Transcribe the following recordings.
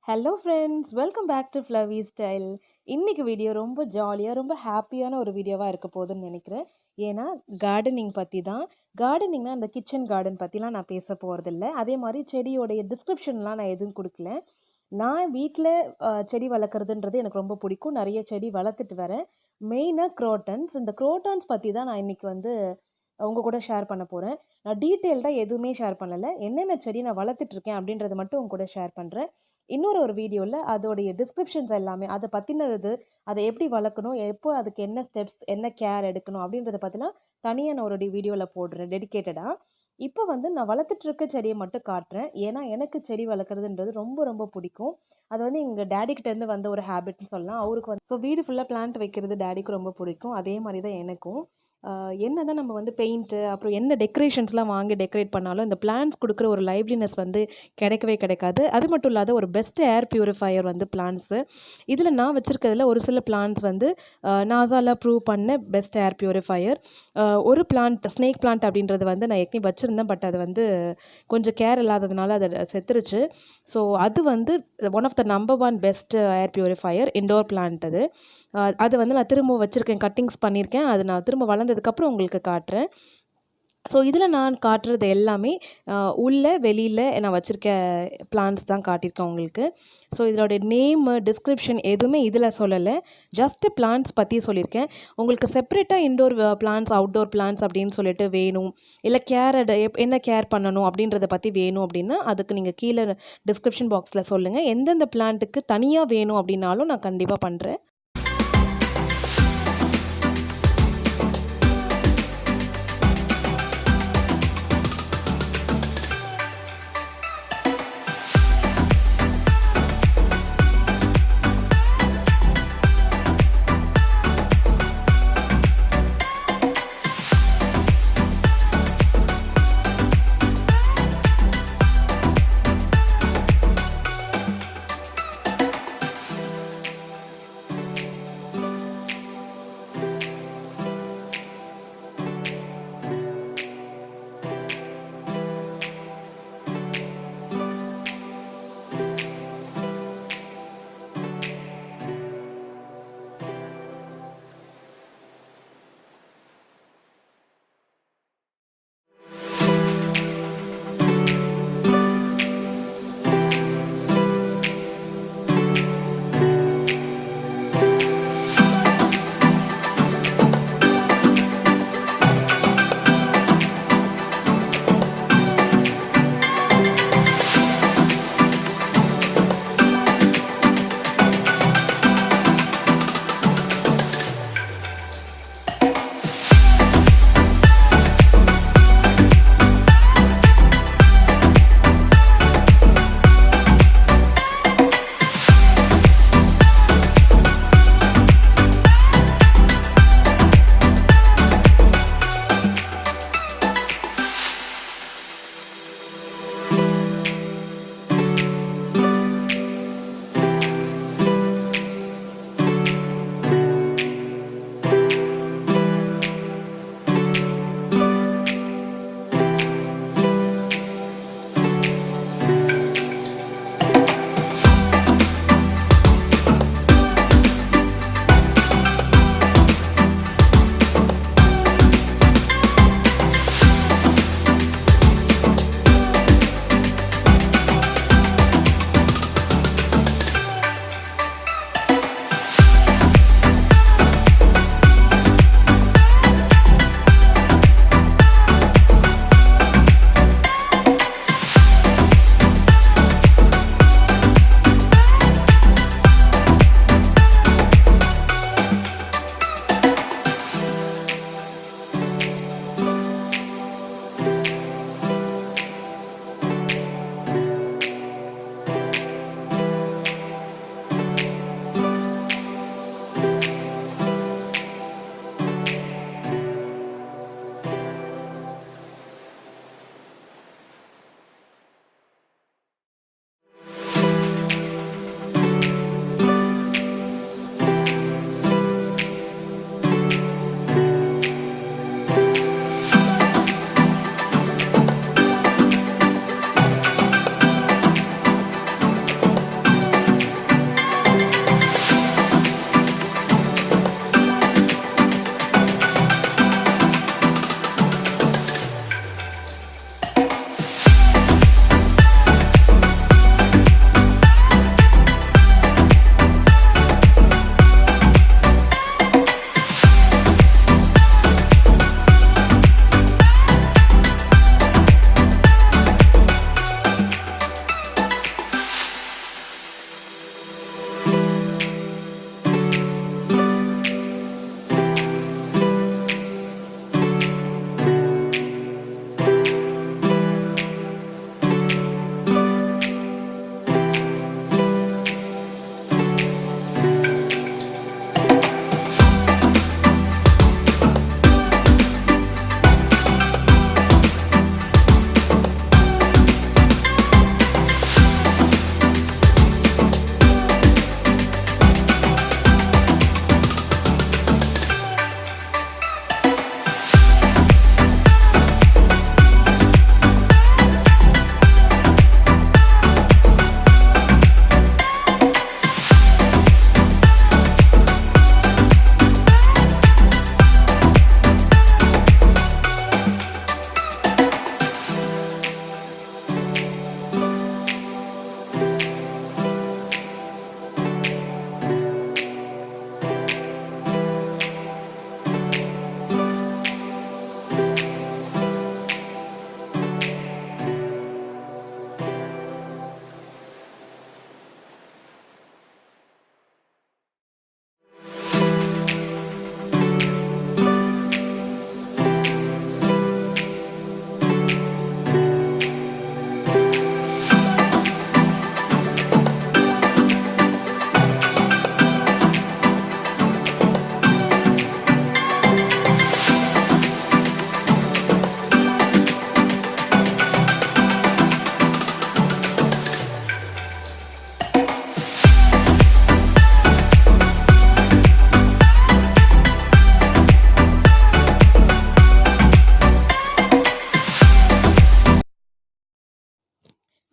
Hello friends, welcome back to flowy style. இன்னைக்கு video ரொம்ப ஜாலியாக ரொம்ப ஹாப்பியான ஒரு வீடியோவாக இருக்க போகுதுன்னு நினைக்கிறேன். ஏன்னா கார்டனிங் பற்றி தான். கார்டனிங்னா அந்த கிச்சன் கார்டன் பற்றிலாம் நான் பேச போகிறதில்ல. அதே மாதிரி செடியோடைய டிஸ்கிரிப்ஷன்லாம் நான் எதுவும் கொடுக்கல. நான் வீட்டில் செடி வளர்க்குறதுன்றது எனக்கு ரொம்ப பிடிக்கும். நிறைய செடி வளர்த்துட்டு வரேன். மெயினாக குரோட்டன்ஸ். இந்த குரோட்டான்ஸ் பற்றி தான் நான் இன்னைக்கு வந்து உங்க கூட ஷேர் பண்ண போகிறேன். நான் டீட்டெயில்டாக எதுவுமே ஷேர் பண்ணலை. என்னென்ன செடி நான் வளர்த்துட்ருக்கேன் அப்படின்றத மட்டும் உங்க கூட ஷேர் பண்ணுறேன். இன்னொரு வீடியோவில் அதோடைய டிஸ்கிரிப்ஷன்ஸ் எல்லாமே அதை பற்றினது, அதை எப்படி வளர்க்கணும், எப்போ அதுக்கு என்ன ஸ்டெப்ஸ், என்ன கேர் எடுக்கணும் அப்படின்றத பற்றிலாம் தனியாக நான் ஒரு வீடியோவில் போடுறேன் டெடிகேட்டடாக. இப்போ வந்து நான் வளர்த்துட்டு இருக்க செடியை மட்டும் காட்டுறேன். ஏன்னா எனக்கு செடி வளர்க்குறதுன்றது ரொம்ப ரொம்ப பிடிக்கும். அது வந்து எங்கள் டேடிக்கிட்டேருந்து வந்த ஒரு ஹேபிட்னு சொல்லலாம். அவருக்கு வந்து ஸோ வீடு ஃபுல்லாக பிளான்ட் வைக்கிறது டேடிக்கு ரொம்ப பிடிக்கும். அதே மாதிரி தான் எனக்கும். என்னதான் நம்ம வந்து பெயிண்ட்டு அப்புறம் என்ன டெக்கரேஷன்ஸ்லாம் வாங்கி டெக்கரேட் பண்ணாலும் இந்த பிளான்ட்ஸ் கொடுக்குற ஒரு லைவ்லினஸ் வந்து கிடைக்கவே கிடைக்காது. அது மட்டும் இல்லாத ஒரு பெஸ்ட் ஏர் பியூரிஃபையர் வந்து பிளான்ட்ஸு. இதில் நான் வச்சுருக்கிறதுல ஒரு சில பிளான்ட்ஸ் வந்து நாசால ப்ரூவ் பண்ண பெஸ்ட் ஏர் பியூரிஃபையர். ஒரு பிளான்ட் ஸ்னேக் பிளான்ட் அப்படின்றது வந்து நான் ஏற்கனவே வச்சுருந்தேன். பட் அது வந்து கொஞ்சம் கேர் இல்லாததுனால அது செத்துருச்சு. ஸோ அது வந்து one of the number one best air purifier indoor plant அது. அது வந்து நான் திரும்ப வச்சுருக்கேன், கட்டிங்ஸ் பண்ணியிருக்கேன். அது நான் திரும்ப வளர்ந்ததுக்கப்புறம் உங்களுக்கு காட்டுறேன். ஸோ இதில் நான் காட்டுறது எல்லாமே உள்ள வெளியில் நான் வச்சுருக்க பிளான்ஸ் தான் காட்டியிருக்கேன் உங்களுக்கு. ஸோ இதோடைய நேமு டிஸ்கிரிப்ஷன் எதுவுமே இதில் சொல்லலை. ஜஸ்ட்டு பிளான்ட்ஸ் பற்றி சொல்லியிருக்கேன். உங்களுக்கு செப்பரேட்டாக இன்டோர் பிளான்ட்ஸ் அவுட்டோர் பிளான்ட்ஸ் அப்படின்னு சொல்லிட்டு வேணும், இல்லை கேர் என்ன கேர் பண்ணணும் அப்படின்றத பற்றி வேணும் அப்படின்னா அதுக்கு நீங்கள் கீழே டிஸ்கிரிப்ஷன் பாக்ஸில் சொல்லுங்கள். எந்தெந்த பிளான்ட்டுக்கு தனியாக வேணும் அப்படின்னாலும் நான் கண்டிப்பாக பண்ணுறேன்.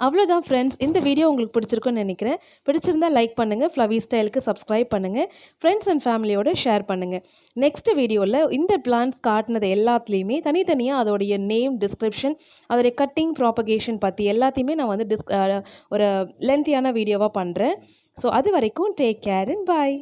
அவ்வளோதான் ஃப்ரெண்ட்ஸ். இந்த வீடியோ உங்களுக்கு பிடிச்சிருக்குன்னு நினைக்கிறேன். பிடிச்சிருந்தா லைக் பண்ணுங்கள், ஃப்ளவி ஸ்டைலுக்கு சப்ஸ்கிரைப் பண்ணுங்கள், ஃப்ரெண்ட்ஸ் அண்ட் ஃபேமிலியோட ஷேர் பண்ணுங்கள். நெக்ஸ்ட் வீடியோவில் இந்த பிளான்ஸ் காட்டினது எல்லாத்துலேயுமே தனித்தனியாக அதோடைய நேம், டிஸ்கிரிப்ஷன், அதோடைய கட்டிங், ப்ராபகேஷன் பற்றி எல்லாத்தையுமே நான் வந்து ஒரு லென்த்தியான வீடியோவாக பண்ணுறேன். ஸோ அது வரைக்கும் டேக் கேர் அண்ட் பாய்.